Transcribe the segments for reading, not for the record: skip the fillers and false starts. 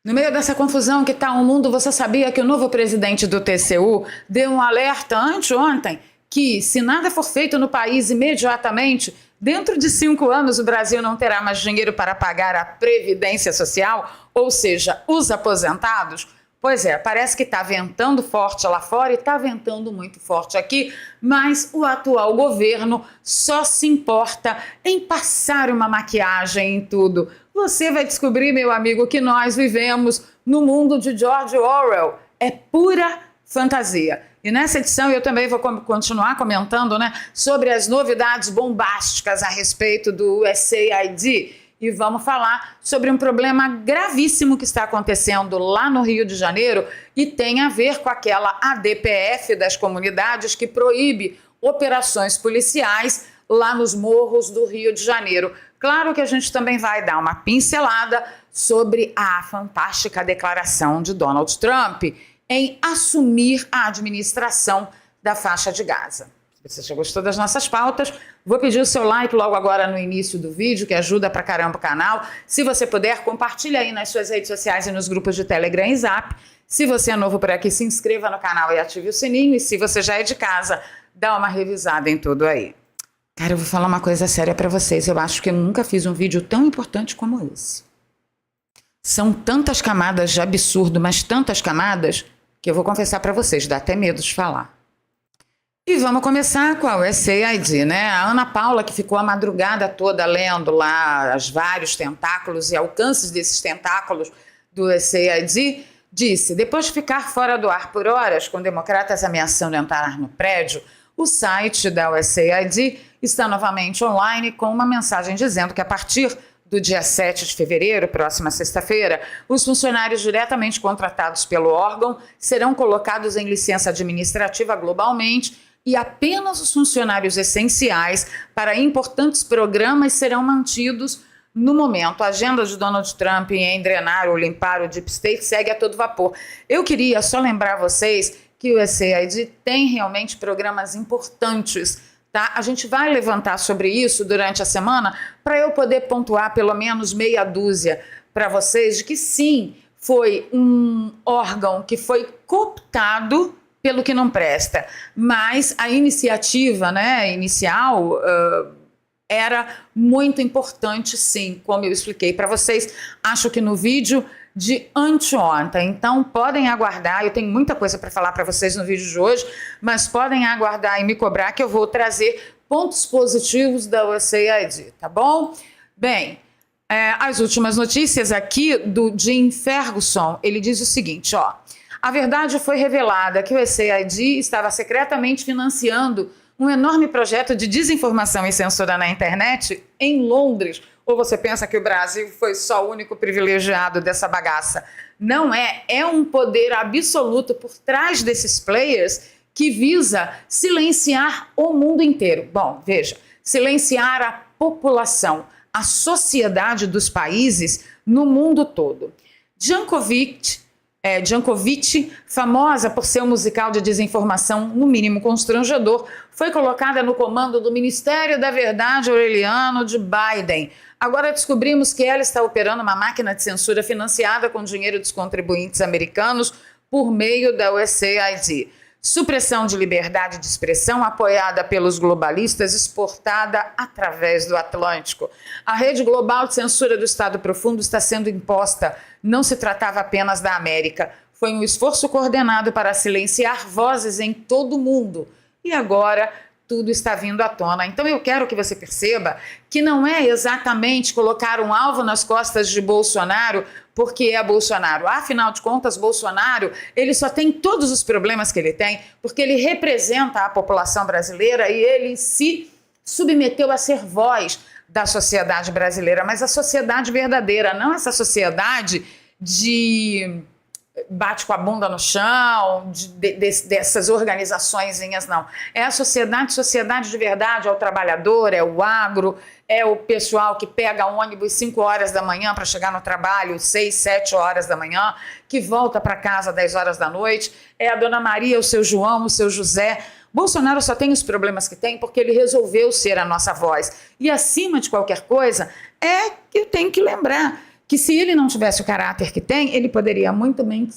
No meio dessa confusão que está o mundo, você sabia que o novo presidente do TCU deu um alerta anteontem que, se nada for feito no país imediatamente, dentro de 5 anos o Brasil não terá mais dinheiro para pagar a Previdência Social, ou seja, os aposentados? Pois é, parece que está ventando forte lá fora e está ventando muito forte aqui, mas o atual governo só se importa em passar uma maquiagem em tudo. Você vai descobrir, meu amigo, que nós vivemos no mundo de George Orwell. É pura fantasia. E nessa edição eu também vou continuar comentando, sobre as novidades bombásticas a respeito do USAID. E vamos falar sobre um problema gravíssimo que está acontecendo lá no Rio de Janeiro e tem a ver com aquela ADPF das comunidades que proíbe operações policiais lá nos morros do Rio de Janeiro. Claro que a gente também vai dar uma pincelada sobre a fantástica declaração de Donald Trump em assumir a administração da faixa de Gaza. Se você já gostou das nossas pautas, vou pedir o seu like logo agora no início do vídeo, que ajuda pra caramba o canal. Se você puder, compartilha aí nas suas redes sociais e nos grupos de Telegram e Zap. Se você é novo por aqui, se inscreva no canal e ative o sininho. E se você já é de casa, dá uma revisada em tudo aí. Cara, eu vou falar uma coisa séria pra vocês. Eu acho que eu nunca fiz um vídeo tão importante como esse. São tantas camadas de absurdo, mas tantas camadas, que eu vou confessar pra vocês, dá até medo de falar. E vamos começar com a USAID, A Ana Paula, que ficou a madrugada toda lendo lá os vários tentáculos e alcances desses tentáculos do USAID, disse: depois de ficar fora do ar por horas, com democratas ameaçando entrar no prédio, o site da USAID está novamente online com uma mensagem dizendo que a partir do dia 7 de fevereiro, próxima sexta-feira, os funcionários diretamente contratados pelo órgão serão colocados em licença administrativa globalmente e apenas os funcionários essenciais para importantes programas serão mantidos no momento. A agenda de Donald Trump em drenar ou limpar o Deep State segue a todo vapor. Eu queria só lembrar vocês que o USAID tem realmente programas importantes, tá? A gente vai levantar sobre isso durante a semana para eu poder pontuar pelo menos meia dúzia para vocês de que sim, foi um órgão que foi cooptado pelo que não presta, mas a iniciativa, inicial era muito importante, sim, como eu expliquei para vocês, acho que no vídeo de anteontem. Então podem aguardar, eu tenho muita coisa para falar para vocês no vídeo de hoje, mas podem aguardar e me cobrar que eu vou trazer pontos positivos da USAID, tá bom? Bem, as últimas notícias aqui do Jim Ferguson, ele diz o seguinte, a verdade foi revelada que o USAID estava secretamente financiando um enorme projeto de desinformação e censura na internet em Londres. Ou você pensa que o Brasil foi só o único privilegiado dessa bagaça? Não é. É um poder absoluto por trás desses players que visa silenciar o mundo inteiro. Bom, veja, silenciar a população, a sociedade dos países no mundo todo. Jankovic, famosa por seu musical de desinformação, no mínimo constrangedor, foi colocada no comando do Ministério da Verdade Aureliano de Biden. Agora descobrimos que ela está operando uma máquina de censura financiada com dinheiro dos contribuintes americanos por meio da USAID. Supressão de liberdade de expressão apoiada pelos globalistas, exportada através do Atlântico. A rede global de censura do Estado Profundo está sendo imposta. Não se tratava apenas da América. Foi um esforço coordenado para silenciar vozes em todo o mundo. E agora tudo está vindo à tona. Então eu quero que você perceba que não é exatamente colocar um alvo nas costas de Bolsonaro porque é Bolsonaro. Afinal de contas, Bolsonaro, ele só tem todos os problemas que ele tem porque ele representa a população brasileira e ele se submeteu a ser voz da sociedade brasileira, mas a sociedade verdadeira, não essa sociedade de bate com a bunda no chão, dessas organizaçõezinhas, não. É a sociedade de verdade, é o trabalhador, é o agro, é o pessoal que pega ônibus 5 horas da manhã para chegar no trabalho, 6, 7 horas da manhã, que volta para casa 10 horas da noite, é a dona Maria, o seu João, o seu José. Bolsonaro só tem os problemas que tem porque ele resolveu ser a nossa voz. E acima de qualquer coisa, é que eu tenho que lembrar que se ele não tivesse o caráter que tem, ele poderia muito bem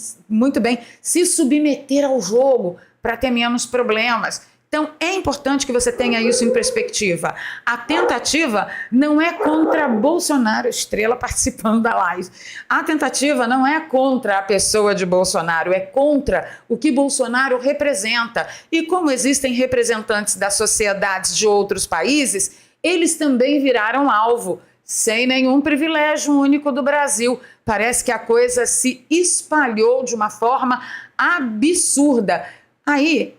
se submeter ao jogo para ter menos problemas. Então, é importante que você tenha isso em perspectiva. A tentativa não é contra Bolsonaro, Estrela participando da live. A tentativa não é contra a pessoa de Bolsonaro, é contra o que Bolsonaro representa. E como existem representantes das sociedades de outros países, eles também viraram alvo, sem nenhum privilégio único do Brasil. Parece que a coisa se espalhou de uma forma absurda. Aí,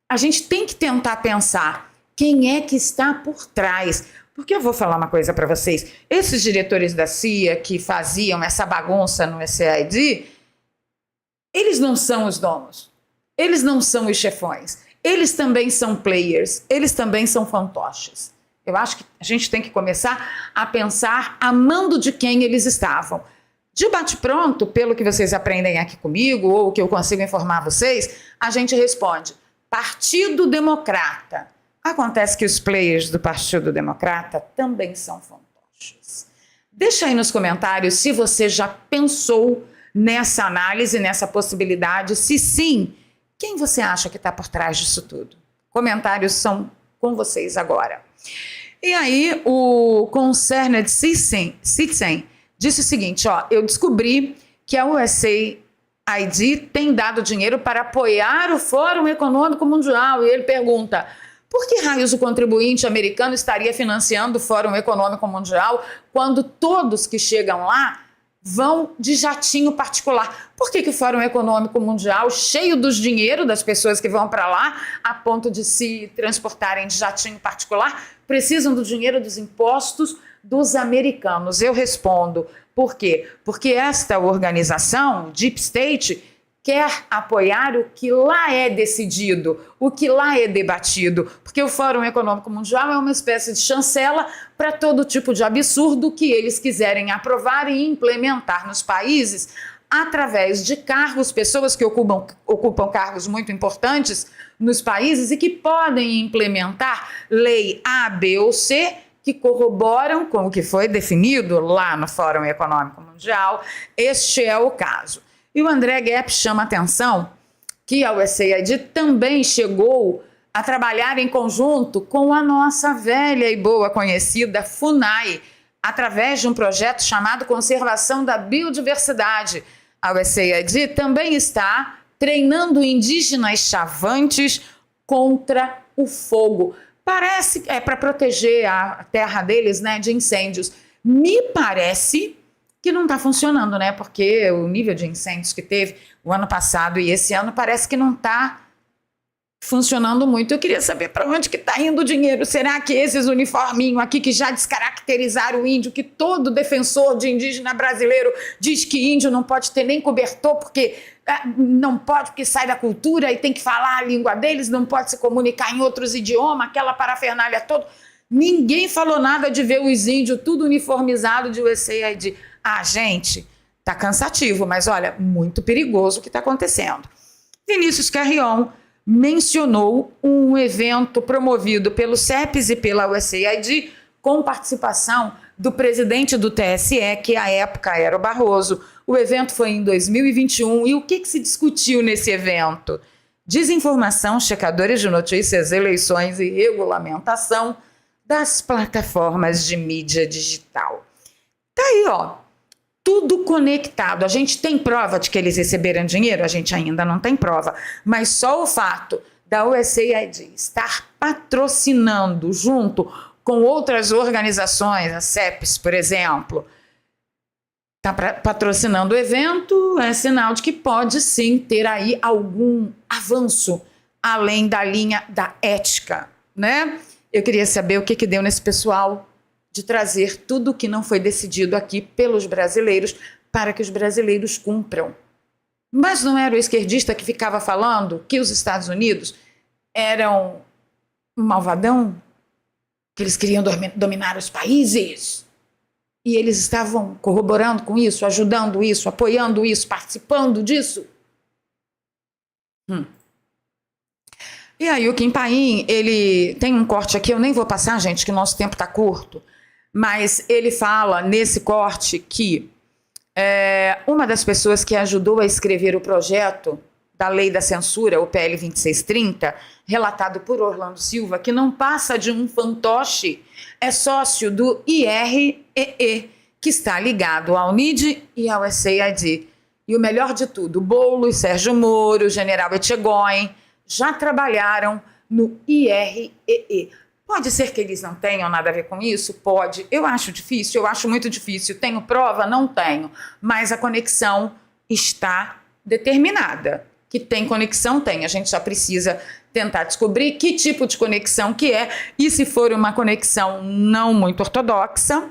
a gente tem que tentar pensar quem é que está por trás. Porque eu vou falar uma coisa para vocês. Esses diretores da CIA que faziam essa bagunça no USAID, eles não são os donos. Eles não são os chefões. Eles também são players. Eles também são fantoches. Eu acho que a gente tem que começar a pensar a mando de quem eles estavam. De bate-pronto, pelo que vocês aprendem aqui comigo, ou o que eu consigo informar vocês, a gente responde: Partido Democrata. Acontece que os players do Partido Democrata também são fantoches. Deixa aí nos comentários se você já pensou nessa análise, nessa possibilidade. Se sim, quem você acha que está por trás disso tudo? Comentários são com vocês agora. E aí, o Concerned Citizen disse o seguinte, eu descobri que a USAID tem dado dinheiro para apoiar o Fórum Econômico Mundial. E ele pergunta, por que raios o contribuinte americano estaria financiando o Fórum Econômico Mundial quando todos que chegam lá vão de jatinho particular? Por que o Fórum Econômico Mundial, cheio dos dinheiro das pessoas que vão para lá, a ponto de se transportarem de jatinho particular, precisam do dinheiro dos impostos dos americanos? Eu respondo, por quê? Porque esta organização, Deep State, quer apoiar o que lá é decidido, o que lá é debatido, porque o Fórum Econômico Mundial é uma espécie de chancela para todo tipo de absurdo que eles quiserem aprovar e implementar nos países através de cargos, pessoas que ocupam cargos muito importantes nos países e que podem implementar lei A, B ou C, que corroboram com o que foi definido lá no Fórum Econômico Mundial. Este é o caso. E o André Gepp chama a atenção que a USAID também chegou a trabalhar em conjunto com a nossa velha e boa conhecida FUNAI, através de um projeto chamado Conservação da Biodiversidade. A USAID também está treinando indígenas chavantes contra o fogo. Parece para proteger a terra deles, né, de incêndios. Me parece que não está funcionando, né? Porque o nível de incêndios que teve o ano passado e esse ano parece que não está funcionando muito. Eu queria saber para onde que está indo o dinheiro. Será que esses uniforminhos aqui que já descaracterizaram o índio, que todo defensor de indígena brasileiro diz que índio não pode ter nem cobertor porque não pode, porque sai da cultura e tem que falar a língua deles, não pode se comunicar em outros idiomas, aquela parafernália toda. Ninguém falou nada de ver os índios tudo uniformizado de USAID. Gente, tá cansativo, mas olha, muito perigoso o que está acontecendo. Vinícius Carrion mencionou um evento promovido pelo CEPES e pela USAID com participação do presidente do TSE, que à época era o Barroso. O evento foi em 2021 e o que se discutiu nesse evento? Desinformação, checadores de notícias, eleições e regulamentação das plataformas de mídia digital. Tá aí, tudo conectado. A gente tem prova de que eles receberam dinheiro? A gente ainda não tem prova, mas só o fato da USAID estar patrocinando junto com outras organizações, a CEPES, por exemplo, está patrocinando o evento, é sinal de que pode sim ter aí algum avanço além da linha da ética, né? Eu queria saber o que deu nesse pessoal de trazer tudo o que não foi decidido aqui pelos brasileiros para que os brasileiros cumpram. Mas não era o esquerdista que ficava falando que os Estados Unidos eram um malvadão? Que eles queriam dominar os países? E eles estavam corroborando com isso, ajudando isso, apoiando isso, participando disso? E aí o Kim Paim, ele tem um corte aqui, eu nem vou passar, gente, que o nosso tempo está curto, mas ele fala nesse corte que Uma das pessoas que ajudou a escrever o projeto da lei da censura, o PL 2630, relatado por Orlando Silva, que não passa de um fantoche, é sócio do IREE, que está ligado ao NID e ao SAID. E o melhor de tudo, Boulos, Sérgio Moro, General Etchegóin já trabalharam no IREE. Pode ser que eles não tenham nada a ver com isso? Pode. Eu acho difícil, eu acho muito difícil. Tenho prova? Não tenho. Mas a conexão está determinada. Que tem conexão, tem. A gente só precisa tentar descobrir que tipo de conexão que é. E se for uma conexão não muito ortodoxa,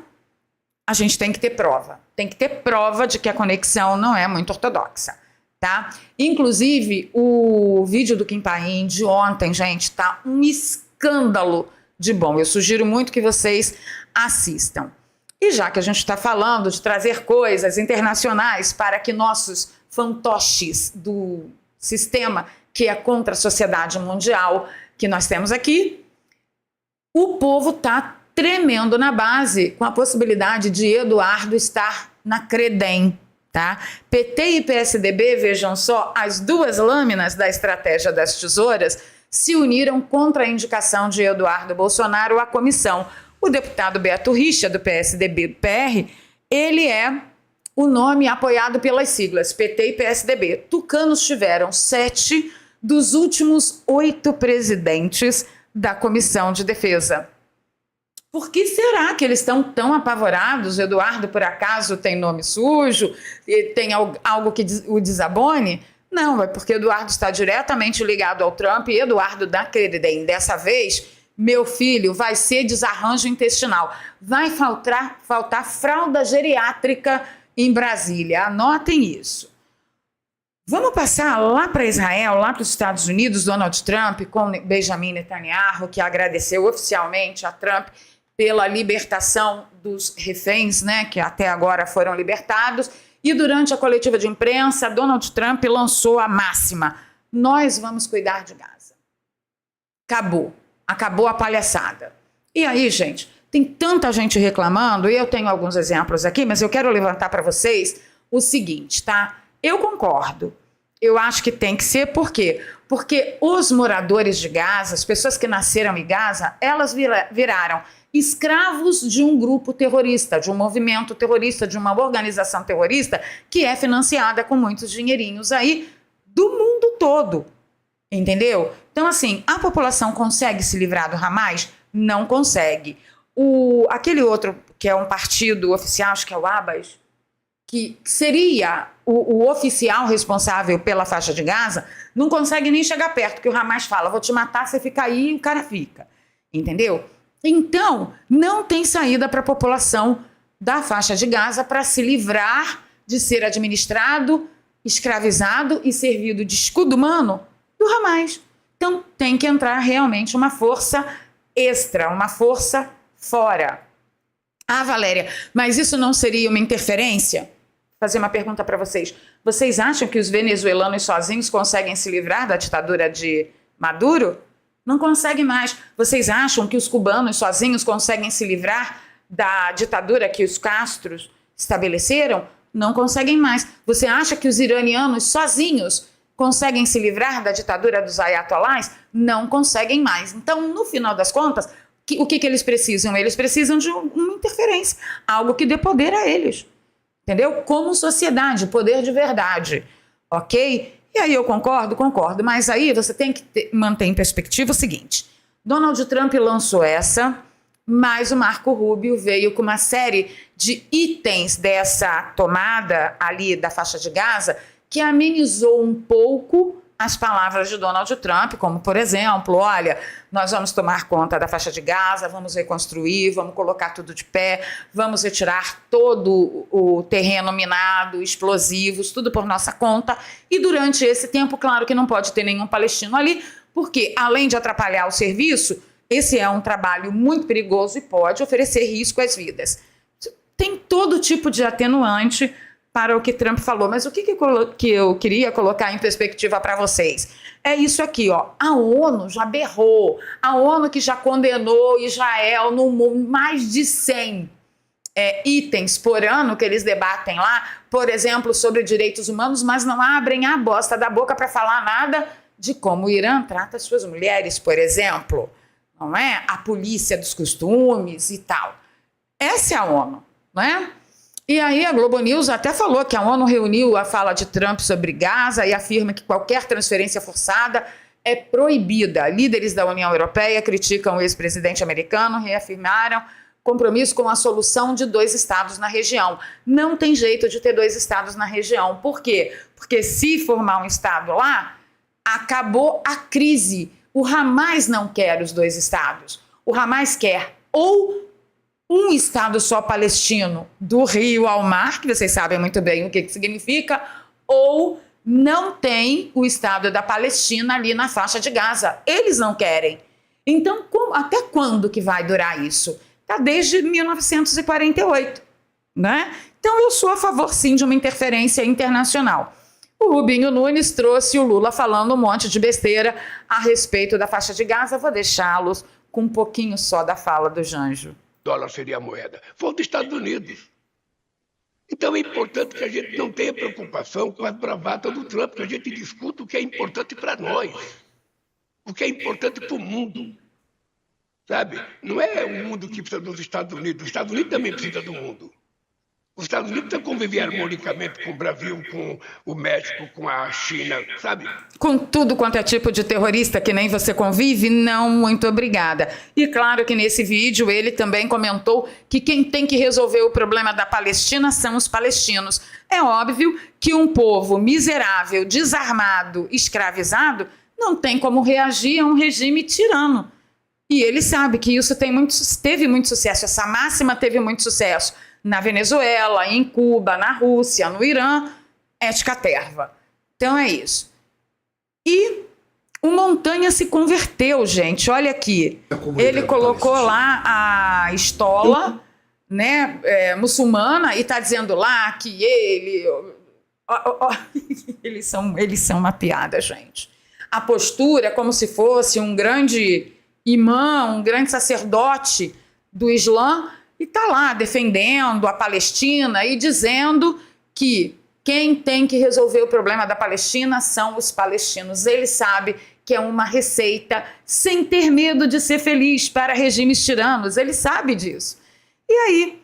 a gente tem que ter prova. Tem que ter prova de que a conexão não é muito ortodoxa, tá? Inclusive, o vídeo do Kim Paim de ontem, gente, tá um escândalo de bom. Eu sugiro muito que vocês assistam. E já que a gente está falando de trazer coisas internacionais para que nossos fantoches do sistema que é contra a sociedade mundial que nós temos aqui, o povo está tremendo na base com a possibilidade de Eduardo estar na Credem, tá? PT e PSDB, vejam só, as duas lâminas da estratégia das tesouras se uniram contra a indicação de Eduardo Bolsonaro à comissão. O deputado Beto Richa, do PSDB do PR, ele é o nome apoiado pelas siglas PT e PSDB. Tucanos tiveram 7 dos últimos 8 presidentes da Comissão de Defesa. Por que será que eles estão tão apavorados? Eduardo, por acaso, tem nome sujo? E tem algo que o desabone? Não, é porque Eduardo está diretamente ligado ao Trump e Eduardo da Credem. Dessa vez, meu filho, vai ser desarranjo intestinal. Vai faltar fralda geriátrica em Brasília. Anotem isso. Vamos passar lá para Israel, lá para os Estados Unidos, Donald Trump com Benjamin Netanyahu, que agradeceu oficialmente a Trump pela libertação dos reféns, né, que até agora foram libertados. E durante a coletiva de imprensa, Donald Trump lançou a máxima: nós vamos cuidar de Gaza. Acabou a palhaçada. E aí, gente, tem tanta gente reclamando, e eu tenho alguns exemplos aqui, mas eu quero levantar para vocês o seguinte, tá? Eu concordo. Eu acho que tem que ser, por quê? Porque os moradores de Gaza, as pessoas que nasceram em Gaza, elas viraram escravos de um grupo terrorista, de um movimento terrorista, de uma organização terrorista que é financiada com muitos dinheirinhos aí do mundo todo, entendeu? Então, assim, a população consegue se livrar do Hamas? Não consegue. Aquele outro, que é um partido oficial, acho que é o Abbas, que seria o oficial responsável pela faixa de Gaza, não consegue nem chegar perto, que o Hamas fala: vou te matar, você fica aí, e o cara fica, entendeu? Então, não tem saída para a população da faixa de Gaza para se livrar de ser administrado, escravizado e servido de escudo humano do Hamas. Então, tem que entrar realmente uma força extra, uma força fora. Ah, Valéria, mas isso não seria uma interferência? Vou fazer uma pergunta para vocês. Vocês acham que os venezuelanos sozinhos conseguem se livrar da ditadura de Maduro? Não conseguem mais. Vocês acham que os cubanos sozinhos conseguem se livrar da ditadura que os Castros estabeleceram? Não conseguem mais. Você acha que os iranianos sozinhos conseguem se livrar da ditadura dos ayatolás? Não conseguem mais. Então, no final das contas, o que eles precisam? Eles precisam de uma interferência, algo que dê poder a eles, entendeu? Como sociedade, poder de verdade, ok? E aí eu concordo, mas aí você tem que manter em perspectiva o seguinte: Donald Trump lançou essa, mas o Marco Rubio veio com uma série de itens dessa tomada ali da faixa de Gaza que amenizou um pouco as palavras de Donald Trump, como, por exemplo, olha, nós vamos tomar conta da faixa de Gaza, vamos reconstruir, vamos colocar tudo de pé, vamos retirar todo o terreno minado, explosivos, tudo por nossa conta. E durante esse tempo, claro que não pode ter nenhum palestino ali, porque, além de atrapalhar o serviço, esse é um trabalho muito perigoso e pode oferecer risco às vidas. Tem todo tipo de atenuante para o que Trump falou, mas o que eu queria colocar em perspectiva para vocês é isso aqui, ó. A ONU já berrou, a ONU que já condenou Israel no mais de 100 itens por ano que eles debatem lá, por exemplo, sobre direitos humanos, mas não abrem a bosta da boca para falar nada de como o Irã trata as suas mulheres, por exemplo, não é? A polícia dos costumes e tal. Essa é a ONU, não é? E aí a Globo News até falou que a ONU reuniu a fala de Trump sobre Gaza e afirma que qualquer transferência forçada é proibida. Líderes da União Europeia criticam o ex-presidente americano, reafirmaram compromisso com a solução de 2 estados na região. Não tem jeito de ter 2 estados na região. Por quê? Porque se formar um estado lá, acabou a crise. O Hamas não quer os 2 estados. O Hamas quer ou um estado só palestino do Rio ao mar, que vocês sabem muito bem o que significa, ou não tem o estado da Palestina ali na faixa de Gaza. Eles não querem. Então, até quando que vai durar isso? Está desde 1948, né? Então eu sou a favor, sim, de uma interferência internacional. O Rubinho Nunes trouxe o Lula falando um monte de besteira a respeito da faixa de Gaza. Vou deixá-los com um pouquinho só da fala do Janjo. Dólar seria a moeda. Foi dos Estados Unidos. Então é importante que a gente não tenha preocupação com a bravata do Trump, que a gente discuta o que é importante para nós, o que é importante para o mundo. Sabe? Não é o mundo que precisa dos Estados Unidos. Os Estados Unidos também precisam do mundo. Os Estados Unidos precisam conviver harmonicamente com o Brasil, com o México, com a China, sabe? Com tudo quanto é tipo de terrorista que nem você convive? Não, muito obrigada. E claro que nesse vídeo ele também comentou que quem tem que resolver o problema da Palestina são os palestinos. É óbvio que um povo miserável, desarmado, escravizado, não tem como reagir a um regime tirano. E ele sabe que isso teve muito sucesso, essa máxima teve muito sucesso na Venezuela, em Cuba, na Rússia, no Irã, ética terva. Então é isso. E o Montanha se converteu, gente, olha aqui. Ele colocou lá a estola, né, muçulmana e está dizendo lá que eles são uma piada, gente. A postura é como se fosse um grande imã, um grande sacerdote do Islã, e está lá defendendo a Palestina e dizendo que quem tem que resolver o problema da Palestina são os palestinos. Ele sabe que é uma receita sem ter medo de ser feliz para regimes tiranos. Ele sabe disso. E aí,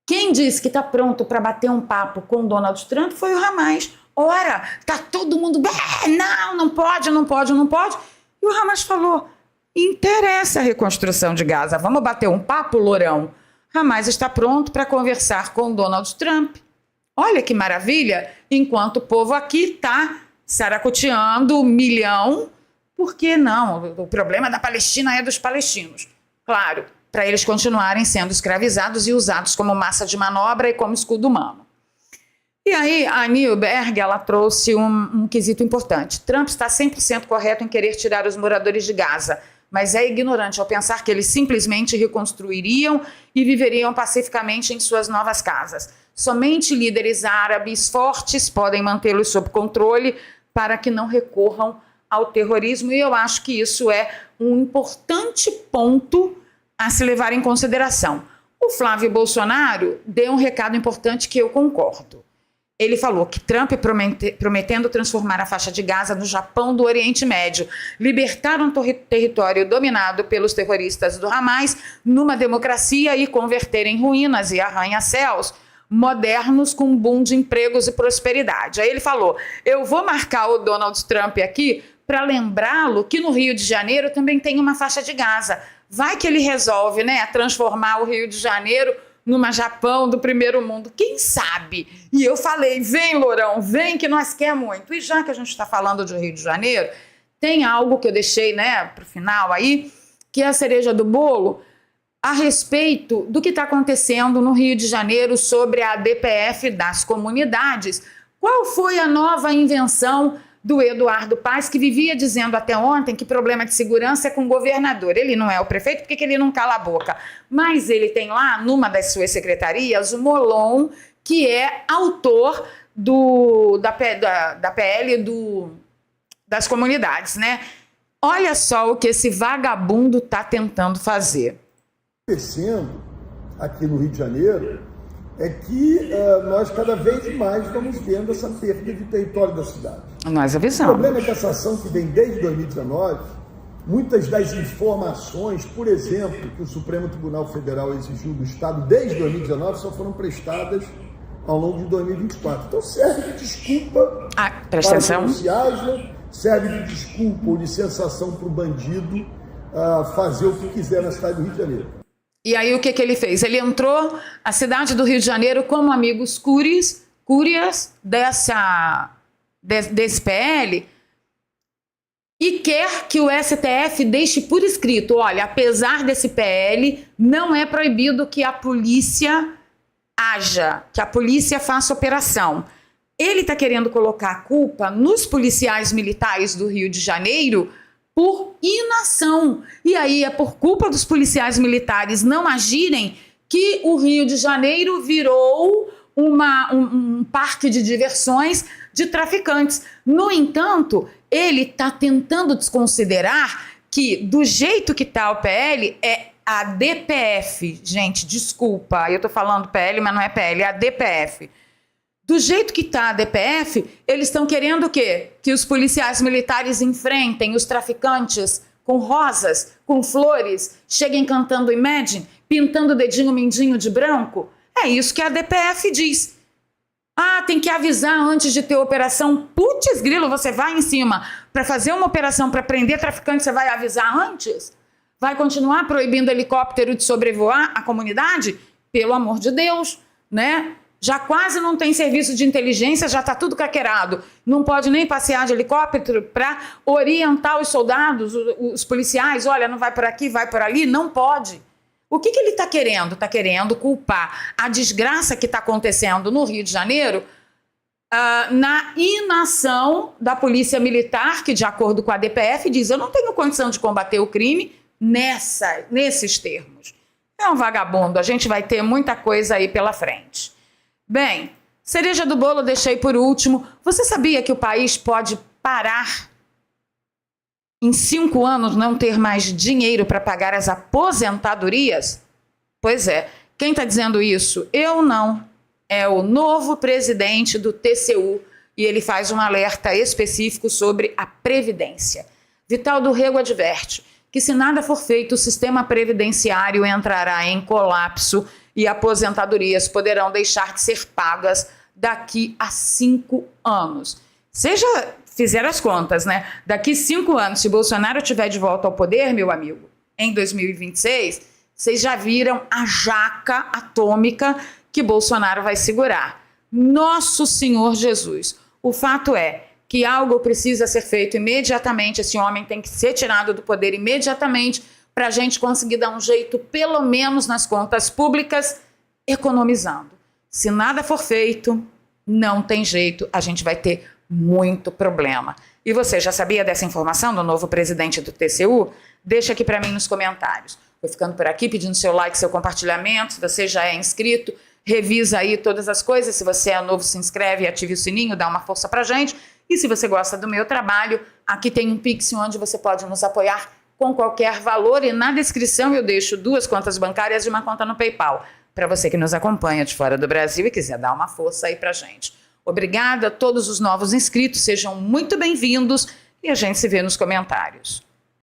quem disse que está pronto para bater um papo com Donald Trump foi o Hamas. Ora, tá todo mundo... Não pode. E o Hamas falou... Interessa a reconstrução de Gaza. Vamos bater um papo, Lourão? Hamas está pronto para conversar com Donald Trump. Olha que maravilha! Enquanto o povo aqui está saracoteando 1 milhão, por que não? O problema da Palestina é dos palestinos. Claro, para eles continuarem sendo escravizados e usados como massa de manobra e como escudo humano. E aí a Newberg, ela trouxe um quesito importante. Trump está 100% correto em querer tirar os moradores de Gaza, mas é ignorante ao pensar que eles simplesmente reconstruiriam e viveriam pacificamente em suas novas casas. Somente líderes árabes fortes podem mantê-los sob controle para que não recorram ao terrorismo, e eu acho que isso é um importante ponto a se levar em consideração. O Flávio Bolsonaro deu um recado importante que eu concordo. Ele falou que Trump prometendo transformar a faixa de Gaza no Japão do Oriente Médio, libertar um território dominado pelos terroristas do Hamas numa democracia e converter em ruínas e arranha-céus modernos com um boom de empregos e prosperidade. Aí ele falou, eu vou marcar o Donald Trump aqui para lembrá-lo que no Rio de Janeiro também tem uma faixa de Gaza. Vai que ele resolve, né, transformar o Rio de Janeiro numa Japão do primeiro mundo, quem sabe? E eu falei, vem Lourão, vem que nós quer muito. E já que a gente está falando de Rio de Janeiro, tem algo que eu deixei, né, para o final aí, que é a cereja do bolo, a respeito do que está acontecendo no Rio de Janeiro sobre a DPF das comunidades. Qual foi a nova invenção do Eduardo Paes, que vivia dizendo até ontem que problema de segurança é com o governador. Ele não é o prefeito, porque ele não cala a boca. Mas ele tem lá, numa das suas secretarias, o Molon, que é autor da PL das comunidades, né? Olha só o que esse vagabundo está tentando fazer. Acontecendo aqui no Rio de Janeiro é que nós cada vez mais estamos vendo essa perda de território da cidade. Nós avisamos. O problema é que essa ação que vem desde 2019, muitas das informações, por exemplo, que o Supremo Tribunal Federal exigiu do Estado desde 2019, só foram prestadas ao longo de 2024. Então serve de desculpa para os policiais, né? Serve de desculpa ou de sensação para o bandido fazer o que quiser na cidade do Rio de Janeiro. E aí o que ele fez? Ele entrou a cidade do Rio de Janeiro como amigos cúrias desse PL e quer que o STF deixe por escrito, olha, apesar desse PL, não é proibido que a polícia haja, que a polícia faça operação. Ele está querendo colocar a culpa nos policiais militares do Rio de Janeiro por inação. E aí é por culpa dos policiais militares não agirem que o Rio de Janeiro virou um parque de diversões de traficantes. No entanto, ele está tentando desconsiderar que, do jeito que está o PL, é a DPF. Gente, desculpa, eu estou falando PL, mas não é PL, é a DPF. Do jeito que está a DPF, eles estão querendo o quê? Que os policiais militares enfrentem os traficantes com rosas, com flores, cheguem cantando Imagine, pintando o dedinho mindinho de branco? É isso que a DPF diz. Ah, tem que avisar antes de ter operação. Putz, grilo, você vai em cima para fazer uma operação para prender traficante, você vai avisar antes? Vai continuar proibindo helicóptero de sobrevoar a comunidade? Pelo amor de Deus, né? Já quase não tem serviço de inteligência, já está tudo craqueirado. Não pode nem passear de helicóptero para orientar os soldados, os policiais. Olha, não vai por aqui, vai por ali. Não pode. O que ele está querendo? Está querendo culpar a desgraça que está acontecendo no Rio de Janeiro na inação da polícia militar, que, de acordo com a DPF, diz: eu não tenho condição de combater o crime nesses termos. É um vagabundo. A gente vai ter muita coisa aí pela frente. Bem, cereja do bolo deixei por último. Você sabia que o país pode parar em 5 anos, não ter mais dinheiro para pagar as aposentadorias? Pois é. Quem está dizendo isso? Eu não. É o novo presidente do TCU e ele faz um alerta específico sobre a Previdência. Vital do Rego adverte que, se nada for feito, o sistema previdenciário entrará em colapso e aposentadorias poderão deixar de ser pagas daqui a 5 anos. Vocês já fizeram as contas, né? Daqui 5 anos, se Bolsonaro estiver de volta ao poder, meu amigo, em 2026, vocês já viram a jaca atômica que Bolsonaro vai segurar. Nosso Senhor Jesus. O fato é que algo precisa ser feito imediatamente. Esse homem tem que ser tirado do poder imediatamente para a gente conseguir dar um jeito, pelo menos nas contas públicas, economizando. Se nada for feito, não tem jeito, a gente vai ter muito problema. E você já sabia dessa informação do novo presidente do TCU? Deixa aqui para mim nos comentários. Vou ficando por aqui pedindo seu like, seu compartilhamento. Se você já é inscrito, revisa aí todas as coisas. Se você é novo, se inscreve e ative o sininho, dá uma força pra gente. E se você gosta do meu trabalho, aqui tem um Pix onde você pode nos apoiar com qualquer valor, e na descrição eu deixo 2 contas bancárias e uma conta no PayPal, para você que nos acompanha de fora do Brasil e quiser dar uma força aí pra gente. Obrigada a todos os novos inscritos, sejam muito bem-vindos e a gente se vê nos comentários.